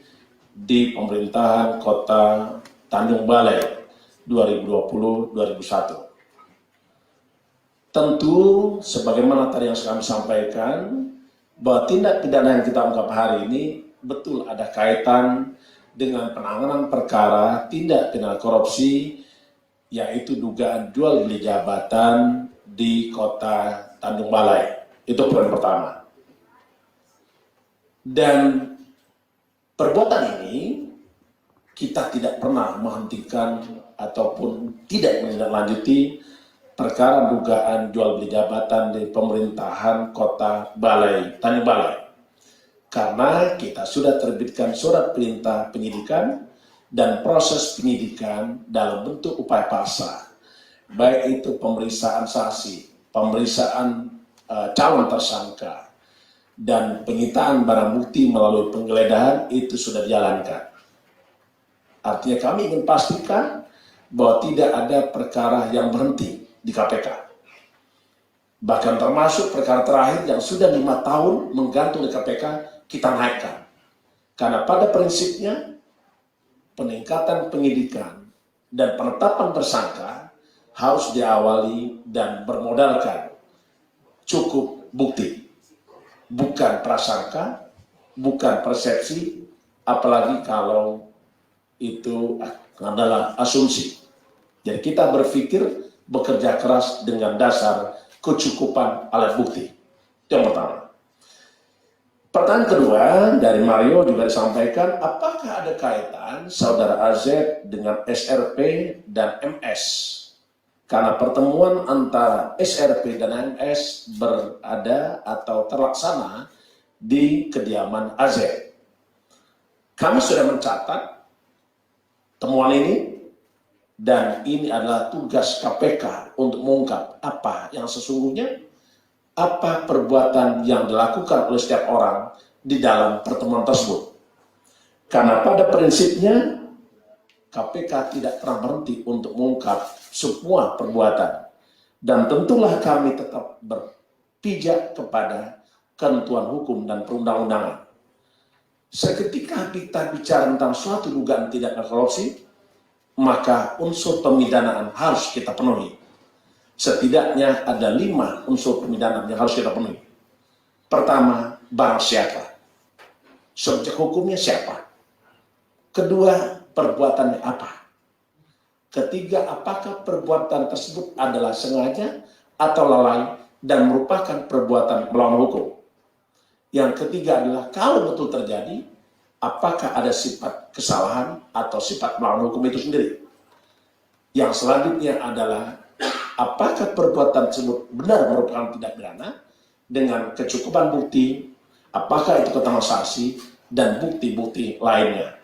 di pemerintahan Kota Tanjung Balai 2020-2021. Tentu, sebagaimana tadi yang kami sampaikan, bahwa tindak pidana yang kita ungkap hari ini betul ada kaitan dengan penanganan perkara tindak pidana korupsi, yaitu dugaan jual beli jabatan di Kota Tanjung Balai. Itu poin pertama. Dan perbuatan ini kita tidak pernah menghentikan ataupun tidak menindaklanjuti perkara dugaan jual beli jabatan di pemerintahan Kota Tanjung Balai. Karena kita sudah terbitkan surat perintah penyidikan dan proses penyidikan dalam bentuk upaya paksa, baik itu pemeriksaan saksi, pemeriksaan calon tersangka, dan penyitaan barang bukti melalui penggeledahan itu sudah dijalankan. Artinya kami ingin pastikan bahwa tidak ada perkara yang berhenti di KPK. Bahkan termasuk perkara terakhir yang sudah 5 tahun menggantung di KPK, kita naikkan. Karena pada prinsipnya, peningkatan penyidikan dan penetapan tersangka harus diawali dan bermodalkan cukup bukti. Bukan prasangka, bukan persepsi, apalagi kalau itu adalah asumsi. Jadi kita berpikir bekerja keras dengan dasar kecukupan alat bukti. Itu yang pertama. Pertanyaan kedua dari Mario juga disampaikan, apakah ada kaitan saudara AZ dengan SRP dan MS? Karena pertemuan antara SRP dan MS berada atau terlaksana di kediaman AZ. Kami sudah mencatat temuan ini, dan ini adalah tugas KPK untuk mengungkap apa yang sesungguhnya, apa perbuatan yang dilakukan oleh setiap orang di dalam pertemuan tersebut. Karena pada prinsipnya KPK tidak pernah berhenti untuk mengungkap semua perbuatan. Dan tentulah kami tetap berpijak kepada ketentuan hukum dan perundang-undangan. Seketika kita bicara tentang suatu dugaan tindak korupsi, maka unsur pemidanaan harus kita penuhi. Setidaknya ada 5 unsur pemidanaan yang harus kita penuhi. Pertama, barang siapa? Subjek hukumnya siapa? Kedua, perbuatannya apa? Ketiga, apakah perbuatan tersebut adalah sengaja atau lalai dan merupakan perbuatan melawan hukum? Yang ketiga adalah kalau betul terjadi, apakah ada sifat kesalahan atau sifat melawan hukum itu sendiri? Yang selanjutnya adalah apakah perbuatan tersebut benar merupakan tindak pidana dengan kecukupan bukti, apakah itu keterangan saksi, dan bukti-bukti lainnya.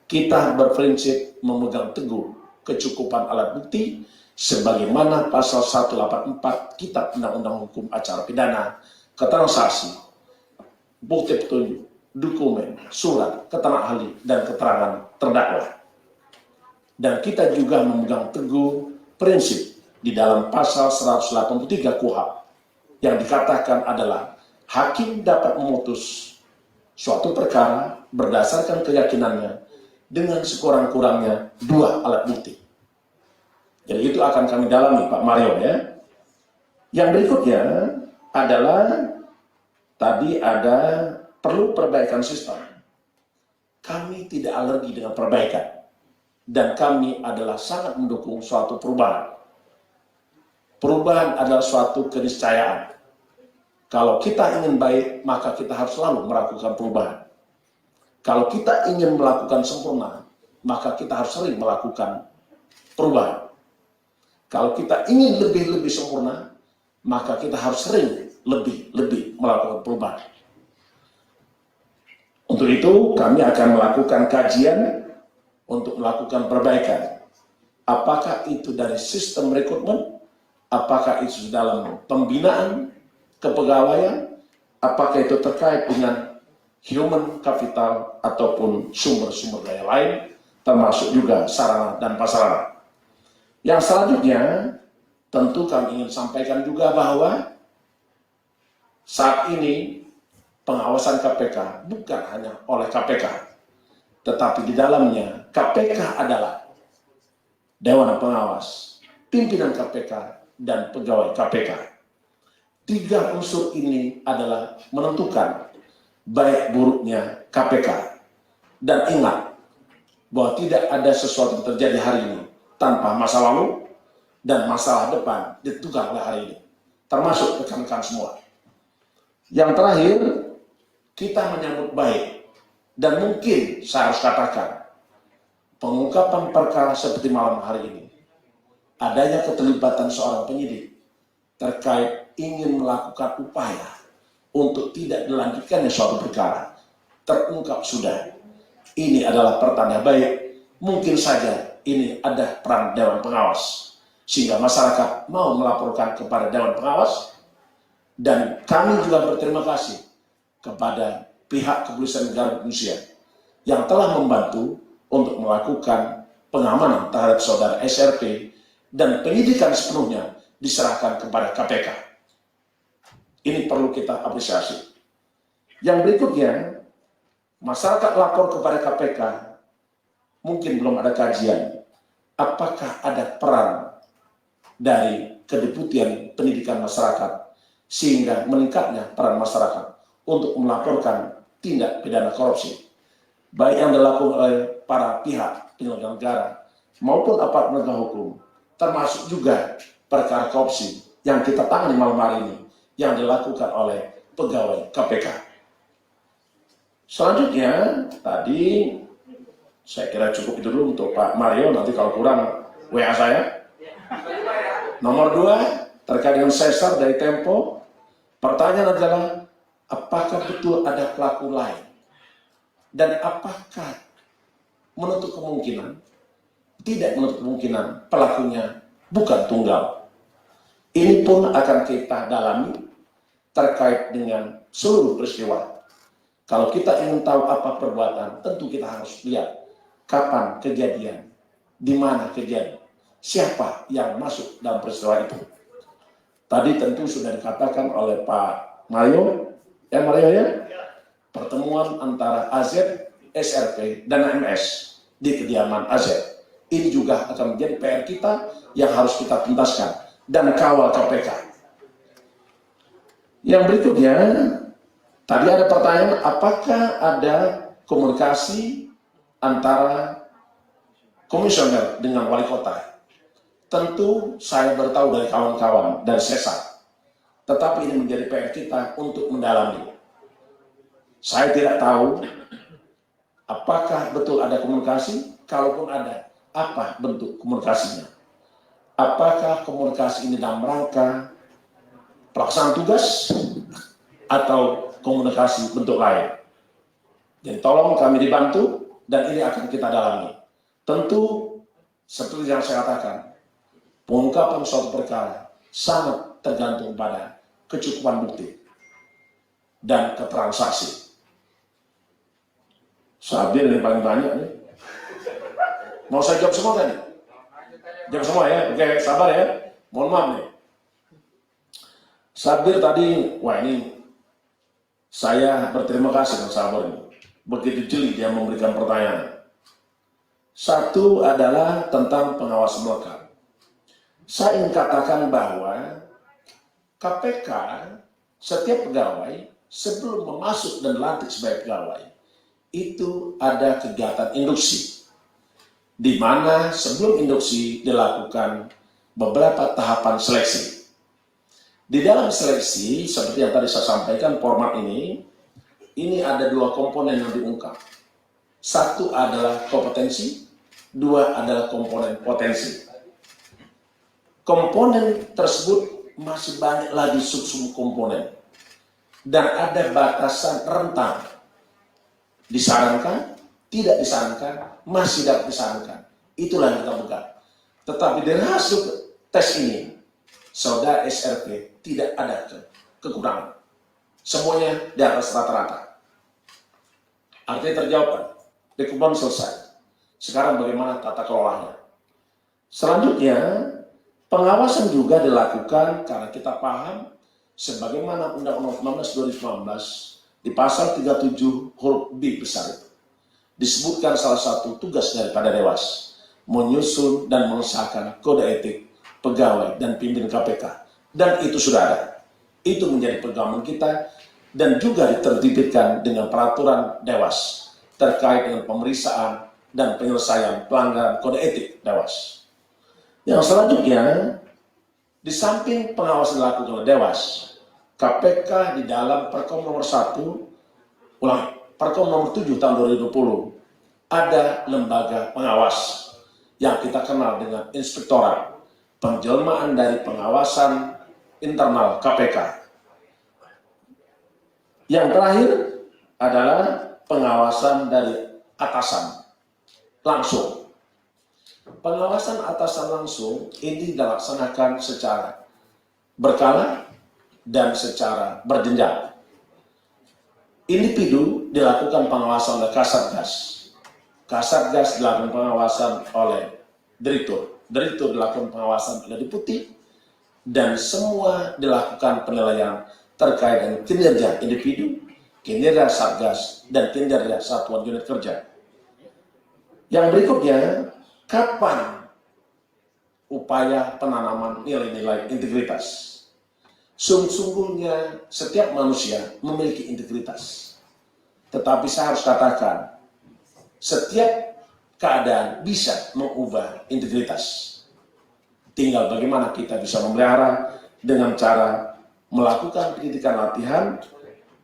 Kita berprinsip memegang teguh kecukupan alat bukti sebagaimana pasal 184 Kitab Undang-Undang Hukum Acara Pidana, keterangan saksi, bukti petunjuk, dokumen, surat, keterangan ahli, dan keterangan terdakwa. Dan kita juga memegang teguh prinsip di dalam pasal 183 KUHP yang dikatakan adalah hakim dapat memutus suatu perkara berdasarkan keyakinannya dengan sekurang-kurangnya 2 alat bukti. Jadi itu akan kami dalami, Pak Mario, ya. Yang berikutnya adalah tadi ada perlu perbaikan sistem. Kami tidak alergi dengan perbaikan, dan kami adalah sangat mendukung suatu perubahan. Perubahan adalah suatu keniscayaan. Kalau kita ingin baik, maka kita harus selalu melakukan perubahan. Kalau kita ingin melakukan sempurna, maka kita harus sering melakukan perubahan. Kalau kita ingin lebih-lebih sempurna, maka kita harus sering lebih-lebih melakukan perubahan. Untuk itu, kami akan melakukan kajian untuk melakukan perbaikan. Apakah itu dari sistem rekrutmen, apakah itu dalam pembinaan, kepegawaian, apakah itu terkait dengan human capital ataupun sumber-sumber daya lain, termasuk juga sarana dan prasarana. Yang selanjutnya, tentu kami ingin sampaikan juga bahwa saat ini pengawasan KPK bukan hanya oleh KPK, tetapi di dalamnya KPK adalah Dewan Pengawas, pimpinan KPK, dan pegawai KPK. Tiga unsur ini adalah menentukan baik buruknya KPK. Dan ingat bahwa tidak ada sesuatu yang terjadi hari ini tanpa masa lalu dan masalah depan ditentukan oleh hari ini, termasuk rekan-rekan semua. Yang terakhir, kita menyambut baik, dan mungkin saya harus katakan, pengungkapan perkara seperti malam hari ini, adanya keterlibatan seorang penyidik terkait ingin melakukan upaya untuk tidak dilanjutkannya suatu perkara, terungkap sudah. Ini adalah pertanda baik. Mungkin saja ini ada peran Dewan Pengawas, sehingga masyarakat mau melaporkan kepada Dewan Pengawas. Dan kami juga berterima kasih kepada pihak Kepolisian Negara Indonesia yang telah membantu untuk melakukan pengamanan terhadap saudara SRP, dan penyidikan sepenuhnya diserahkan kepada KPK. Ini perlu kita apresiasi. Yang berikutnya, masyarakat lapor kepada KPK, mungkin belum ada kajian, apakah ada peran dari Kedeputian Pendidikan Masyarakat sehingga meningkatnya peran masyarakat untuk melaporkan tindak pidana korupsi, baik yang dilakukan oleh para pihak penyelenggara negara maupun aparat penegak hukum, termasuk juga perkara korupsi yang kita tangani malam hari ini yang dilakukan oleh pegawai KPK. Selanjutnya, tadi saya kira cukup itu dulu untuk Pak Mario, nanti kalau kurang WA saya. Nomor 2, terkait dengan Cesar dari Tempo, pertanyaan adalah, apakah betul ada pelaku lain? Dan apakah menutup kemungkinan, tidak menutup kemungkinan pelakunya bukan tunggal? Ini pun akan kita dalami terkait dengan seluruh peristiwa. Kalau kita ingin tahu apa perbuatan, tentu kita harus lihat kapan kejadian, di mana kejadian, siapa yang masuk dalam peristiwa itu. Tadi tentu sudah dikatakan oleh Pak Mario, ya, pertemuan antara AZ, SRP, dan MS di kediaman AZ. Ini juga akan menjadi PR kita yang harus kita tuntaskan dan kawal KPK. Yang berikutnya, tadi ada pertanyaan, apakah ada komunikasi antara komisioner dengan wali kota? Tentu saya bertahu dari kawan-kawan dari Sesar, tetapi ini menjadi PR kita untuk mendalami. Saya tidak tahu apakah betul ada komunikasi, kalaupun ada, apa bentuk komunikasinya? Apakah komunikasi ini dalam rangka pelaksanaan tugas atau komunikasi bentuk lain? Jadi tolong kami dibantu dan ini akan kita dalami. Tentu seperti yang saya katakan, pengungkapan suatu perkara sangat tergantung pada kecukupan bukti dan keterangan saksi. Sabir ini paling banyak nih. Mau saya jawab semua tadi? Jawab semua ya? Oke, sabar ya. Mohon maaf nih. Sabir tadi, wah ini saya berterima kasih dengan Sabir ini. Begitu jeli dia memberikan pertanyaan. Satu adalah tentang pengawasan melekat. Saya ingin katakan bahwa KPK, setiap pegawai sebelum memasuk dan dilantik sebagai pegawai, itu ada kegiatan induksi. Di mana sebelum induksi dilakukan beberapa tahapan seleksi. Di dalam seleksi, seperti yang tadi saya sampaikan, format ini ada dua komponen yang diungkap. Satu adalah kompetensi, dua adalah komponen potensi. Komponen tersebut masih banyak lagi sub-sub komponen. Dan ada batasan rentang. Disarankan, tidak disarankan, masih dapat disarankan. Itulah yang kita buka. Tetapi dari hasil tes ini, saudara SRP tidak ada kekurangan. Semuanya di atas rata-rata. Artinya terjawab. Dokumen selesai. Sekarang bagaimana tata kelolanya? Selanjutnya, pengawasan juga dilakukan karena kita paham sebagaimana Undang-Undang 19 2019 di pasal 37 huruf B besar itu disebutkan salah satu tugas daripada Dewas menyusun dan mengesahkan kode etik pegawai dan pimpinan KPK, dan itu sudah ada. Itu menjadi pegangan kita dan juga diterbitkan dengan peraturan Dewas terkait dengan pemeriksaan dan penyelesaian pelanggaran kode etik Dewas. Yang selanjutnya, di samping pengawasan dilakukan oleh Dewas, KPK di dalam Perkom nomor 1, Perkom nomor 7 tahun 2020, ada lembaga pengawas yang kita kenal dengan Inspektorat, penjelmaan dari pengawasan internal KPK. Yang terakhir adalah pengawasan dari atasan langsung. Pengawasan atasan langsung ini dilaksanakan secara berkala dan secara berjenjang. Individu dilakukan pengawasan oleh Kasatgas. Kasatgas dilakukan pengawasan oleh Direktur. Direktur dilakukan pengawasan oleh Deputi. Dan semua dilakukan penilaian terkait dengan kinerja individu, kinerja Satgas, dan kinerja satuan unit kerja. Yang berikutnya, kapan upaya penanaman nilai-nilai integritas? Sungguhnya setiap manusia memiliki integritas. Tetapi saya harus katakan, setiap keadaan bisa mengubah integritas. Tinggal bagaimana kita bisa memelihara dengan cara melakukan pendidikan latihan,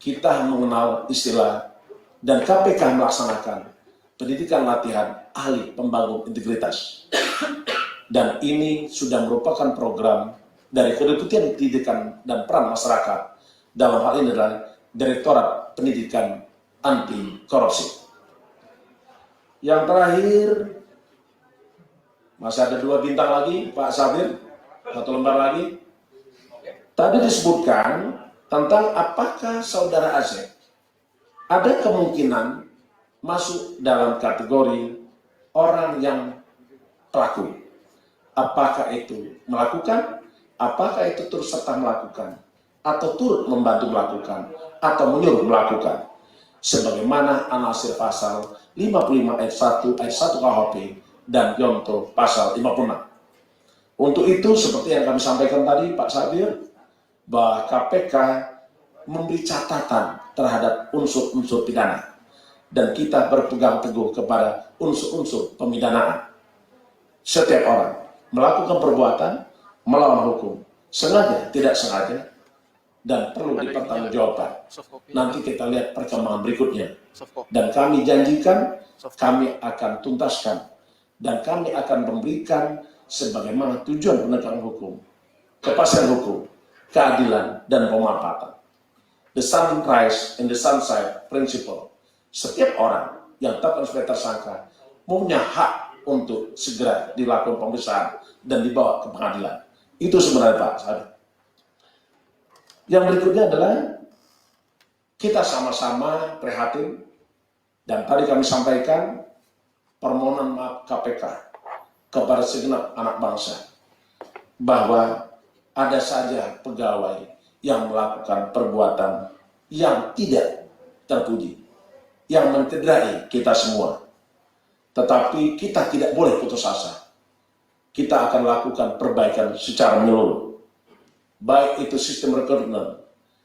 kita mengenal istilah, dan KPK melaksanakan pendidikan latihan ahli pembangun integritas. Dan ini sudah merupakan program dari Kedeputian Pendidikan dan Peran Masyarakat. Dalam hal ini adalah Direktorat Pendidikan Anti Korupsi. Yang terakhir, masih ada 2 bintang lagi, Pak Sabir, 1 lembar lagi. Tadi disebutkan tentang apakah saudara Azeb ada kemungkinan masuk dalam kategori orang yang pelaku. Apakah itu melakukan, apakah itu turut serta melakukan, atau turut membantu melakukan, atau menyuruh melakukan. Sebagaimana anasir pasal 55 ayat 1 KUHP dan Yonto pasal 56. Untuk itu, seperti yang kami sampaikan tadi, Pak Sabir, bahwa KPK memberi catatan terhadap unsur-unsur pidana. Dan kita berpegang teguh kepada unsur-unsur pemidanaan. Setiap orang melakukan perbuatan melawan hukum, sengaja, tidak sengaja, dan perlu dipertanggungjawabkan. Nanti kita lihat perkembangan berikutnya. Dan kami janjikan, kami akan tuntaskan, dan kami akan memberikan sebagaimana tujuan penegakan hukum, kepastian hukum, keadilan, dan pemanfaatan. The sunrise and the sunset principle. Setiap orang yang tetap sebagai tersangka punya hak untuk segera dilakukan pemeriksaan dan dibawa ke pengadilan. Itu sebenarnya Pak Sabir. Yang berikutnya adalah kita sama-sama prihatin, dan tadi kami sampaikan permohonan maaf KPK kepada segenap anak bangsa bahwa ada saja pegawai yang melakukan perbuatan yang tidak terpuji, yang mencederai kita semua. Tetapi kita tidak boleh putus asa. Kita akan lakukan perbaikan secara menyeluruh. Baik itu sistem rekrutmen,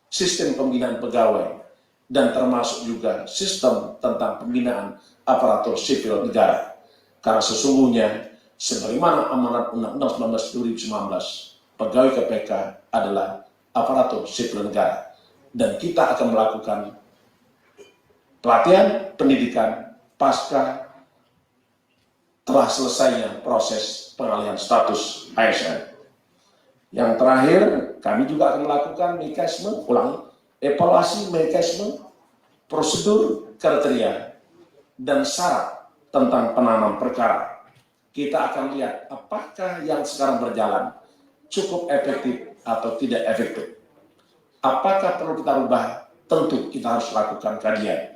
sistem pembinaan pegawai, dan termasuk juga sistem tentang pembinaan aparatur sipil negara. Karena sesungguhnya Sebagaimana amanat Undang-Undang 19 2019, pegawai KPK adalah aparatur sipil negara. Dan kita akan melakukan pelatihan pendidikan pasca telah selesainya proses pengalihan status ASN. Yang terakhir, kami juga akan melakukan mekanisme evaluasi mekanisme, prosedur, kriteria, dan syarat tentang penanganan perkara. Kita akan lihat apakah yang sekarang berjalan cukup efektif atau tidak efektif. Apakah perlu kita rubah? Tentu kita harus lakukan kajian.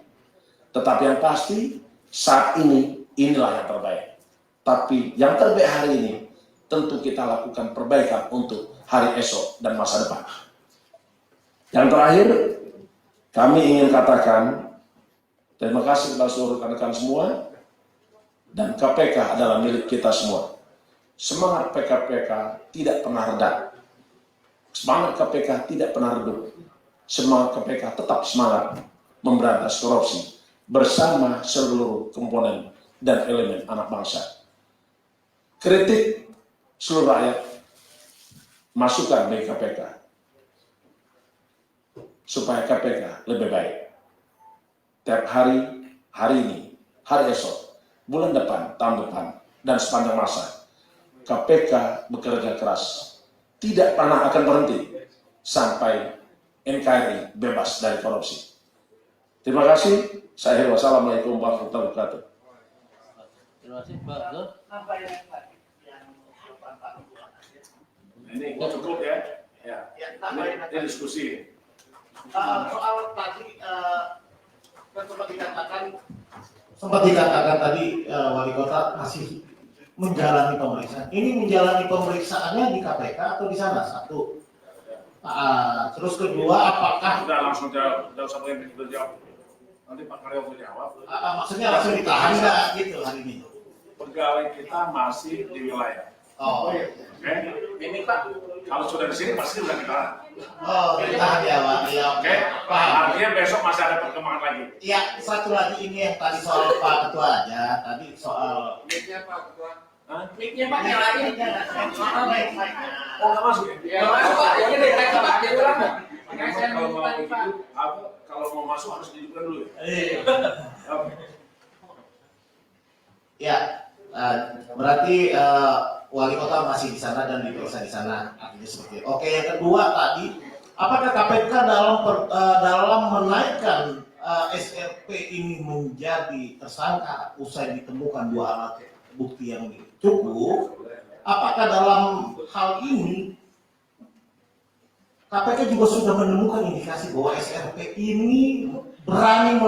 Tetapi yang pasti saat ini inilah yang terbaik. Tapi yang terbaik hari ini tentu kita lakukan perbaikan untuk hari esok dan masa depan. Yang terakhir, kami ingin katakan terima kasih kepada seluruh rekan-rekan semua, dan KPK adalah milik kita semua. Semangat KPK tidak pernah reda. Semangat KPK tidak pernah redup. Semangat KPK tetap semangat memberantas korupsi bersama seluruh komponen dan elemen anak bangsa. Kritik seluruh rakyat, masukan bagi KPK supaya KPK lebih baik. Tiap hari, hari ini, hari esok, bulan depan, tahun depan, dan sepanjang masa, KPK bekerja keras, tidak pernah akan berhenti sampai NKRI bebas dari korupsi. Terima kasih. Saya wassalamualaikum warahmatullahi wabarakatuh. Terima kasih Pak Zul. Ini cukup ya. Ya. Ini diskusi. Soal tadi sempat dikatakan tadi wali kota masih menjalani pemeriksaan. Ini menjalani pemeriksaannya di KPK atau di sana? Satu. Terus kedua, apakah Sudah langsung jawab, tidak usah pakai begitu jawab. Nanti Pak Karyo jawab. maksudnya langsung ditahan nggak gitu hari ini? Pegawai kita masih di wilayah. Oh, Oke. Ini Pak, kalau sudah di sini pasti sudah ditahan. ditahan ya Pak. Ya, Oke. paham. Artinya besok masih ada perkembangan lagi. Ya, satu lagi ini yang tadi soal Pak Ketua aja. Tadi soal Mic-nya Pak Ketua. Hah? Mic-nya Pak nyalain. Oh, nggak masuk ya? Ya, masuk Pak. Ini direkam Pak. Dia ulang Pak. Makanya saya Kalau minta mau tadi Pak. gitu, kalau mau masuk harus dihidupkan dulu ya? Oke. Ya, berarti wali kota masih di sana dan diperiksa di sana. Artinya seperti itu. Oke, yang kedua tadi, apakah KPK dalam menaikkan SRP ini menjadi tersangka usai ditemukan dua alat bukti yang cukup? Apakah dalam hal ini KPK juga sudah menemukan indikasi bahwa SRP ini berani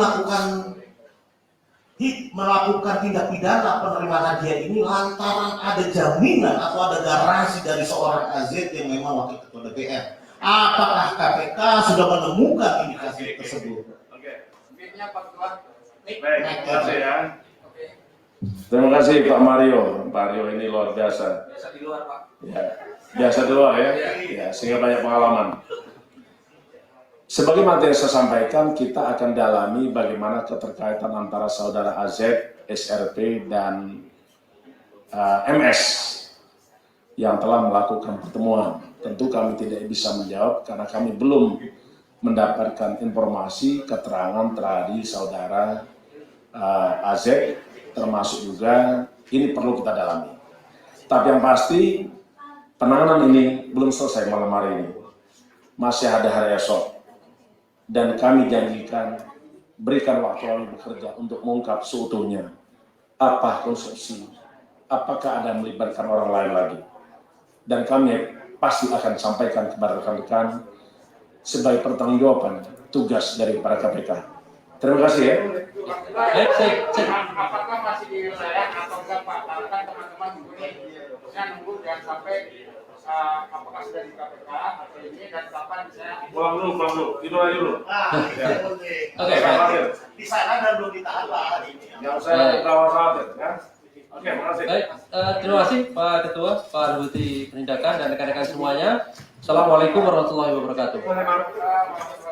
melakukan tindak pidana penerimaan hadiah ini lantaran ada jaminan atau ada garansi dari seorang AZ yang memang wakil ketua DPR. Apakah KPK sudah menemukan indikasi tersebut? Oke. Mic-nya Pak Ketua. Mic. Baik, terima kasih ya. Oke. Terima kasih Pak Mario. Pak Mario ini luar biasa. Biasa di luar Pak. Ya, biasa di luar ya. Ya, sehingga banyak pengalaman. Sebagaimana yang saya sampaikan, kita akan dalami bagaimana keterkaitan antara saudara AZ, SRP, dan MS yang telah melakukan pertemuan. Tentu kami tidak bisa menjawab karena kami belum mendapatkan informasi keterangan dari saudara AZ, termasuk juga ini perlu kita dalami. Tapi yang pasti penanganan ini belum selesai malam hari ini, masih ada hari esok. Dan kami janjikan berikan waktu kami bekerja untuk mengungkap seutuhnya apa konstruksi, apakah ada melibatkan orang lain lagi. Dan kami pasti akan sampaikan kepada rekan-rekan sebagai pertanggungjawaban tugas dari para KPK. Terima kasih ya. Baik, saya Apakah masih di wilayah atau enggak Pak? Karena kan teman-teman saya nunggu jangan sampai apakah sudah di KPK atau ini dan kapan bisa. Pulang dulu. Tidur aja dulu. Oke, baik. Di sana dan belum ditahan Pak hari ini. Yang saya khawatir ya. Oke, makasih. Baik, terima kasih Pak Ketua, Pak Deputi Penindakan dan rekan-rekan semuanya. Assalamualaikum warahmatullahi wabarakatuh. Terima kasih.